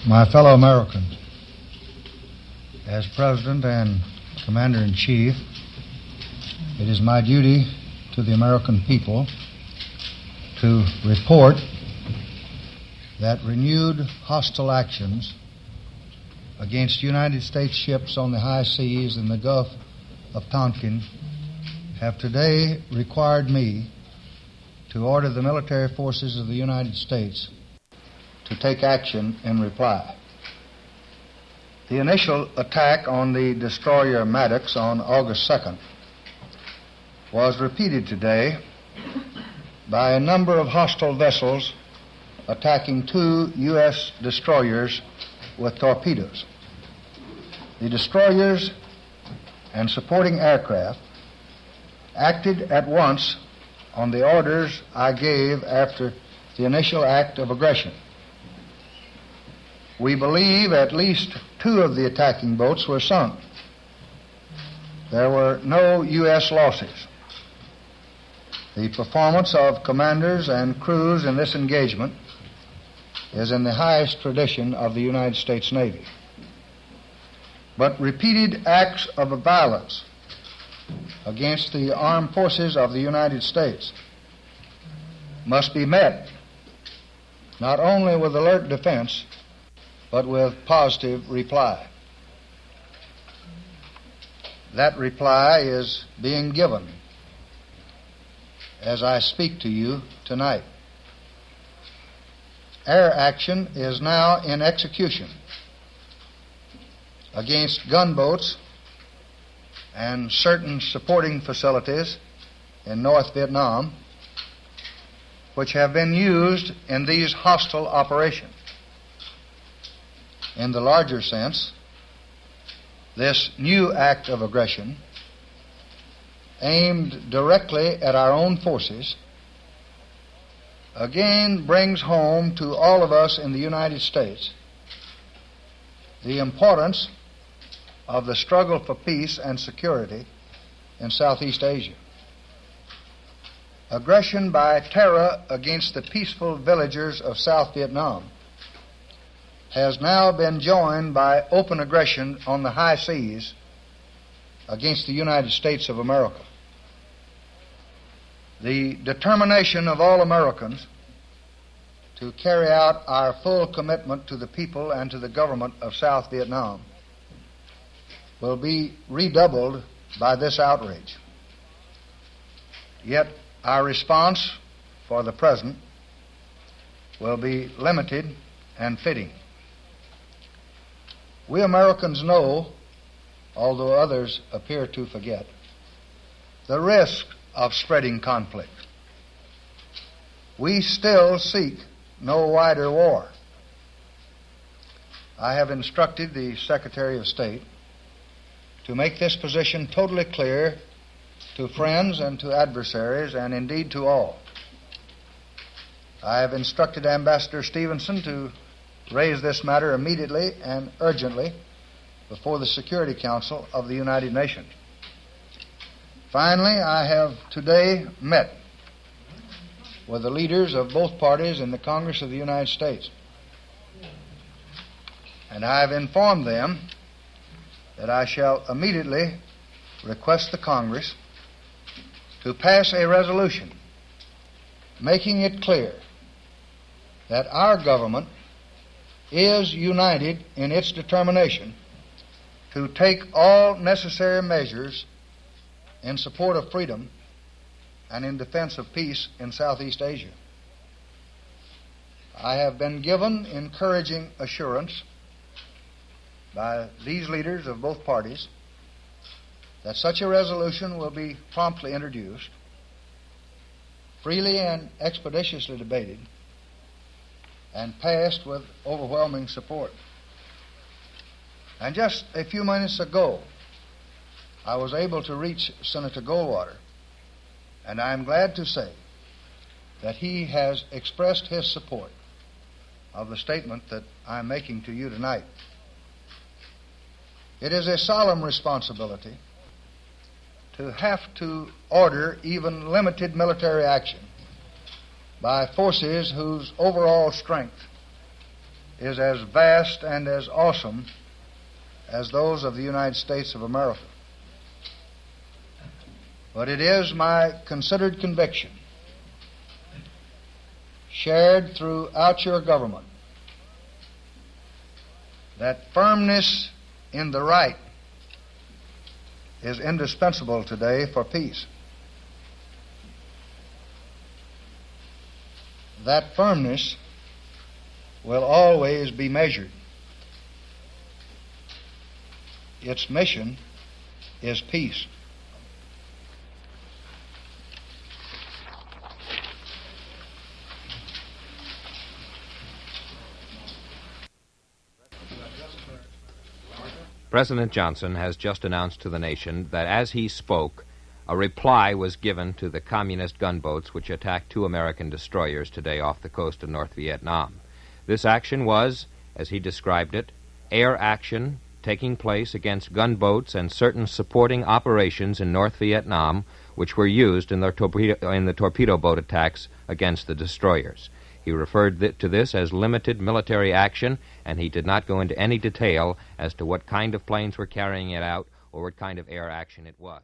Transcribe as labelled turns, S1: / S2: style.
S1: My fellow Americans, as President and Commander-in-Chief, it is my duty to the American people to report that renewed hostile actions against United States ships on the high seas in the Gulf of Tonkin have today required me to order the military forces of the United States to take action in reply. The initial attack on the destroyer Maddox on August 2nd was repeated today by a number of hostile vessels attacking two U.S. destroyers with torpedoes. The destroyers and supporting aircraft acted at once on the orders I gave after the initial act of aggression. We believe at least two of the attacking boats were sunk. There were no U.S. losses. The performance of commanders and crews in this engagement is in the highest tradition of the United States Navy. But repeated acts of violence against the armed forces of the United States must be met not only with alert defense, but with positive reply. That reply is being given as I speak to you tonight. Air action is now in execution against gunboats and certain supporting facilities in North Vietnam which have been used in these hostile operations. In the larger sense, this new act of aggression aimed directly at our own forces again brings home to all of us in the United States the importance of the struggle for peace and security in Southeast Asia. Aggression by terror against the peaceful villagers of South Vietnam has now been joined by open aggression on the high seas against the United States of America. The determination of all Americans to carry out our full commitment to the people and to the government of South Vietnam will be redoubled by this outrage. Yet our response for the present will be limited and fitting. We Americans know, although others appear to forget, the risk of spreading conflict. We still seek no wider war. I have instructed the Secretary of State to make this position totally clear to friends and to adversaries, and indeed to all. I have instructed Ambassador Stevenson to raise this matter immediately and urgently before the Security Council of the United Nations. Finally, I have today met with the leaders of both parties in the Congress of the United States, and I have informed them that I shall immediately request the Congress to pass a resolution making it clear that our government is united in its determination to take all necessary measures in support of freedom and in defense of peace in Southeast Asia. I have been given encouraging assurance by these leaders of both parties that such a resolution will be promptly introduced, freely and expeditiously debated, and passed with overwhelming support. And just a few minutes ago, I was able to reach Senator Goldwater, and I am glad to say that he has expressed his support of the statement that I am making to you tonight. It is a solemn responsibility to have to order even limited military action by forces whose overall strength is as vast and as awesome as those of the United States of America. But it is my considered conviction, shared throughout your government, that firmness in the right is indispensable today for peace. That firmness will always be measured. Its mission is peace.
S2: President Johnson has just announced to the nation that as he spoke, a reply was given to the communist gunboats which attacked 2 American destroyers today off the coast of North Vietnam. This action was, as he described it, air action taking place against gunboats and certain supporting operations in North Vietnam which were used in the torpedo boat attacks against the destroyers. He referred to this as limited military action, and he did not go into any detail as to what kind of planes were carrying it out or what kind of air action it was.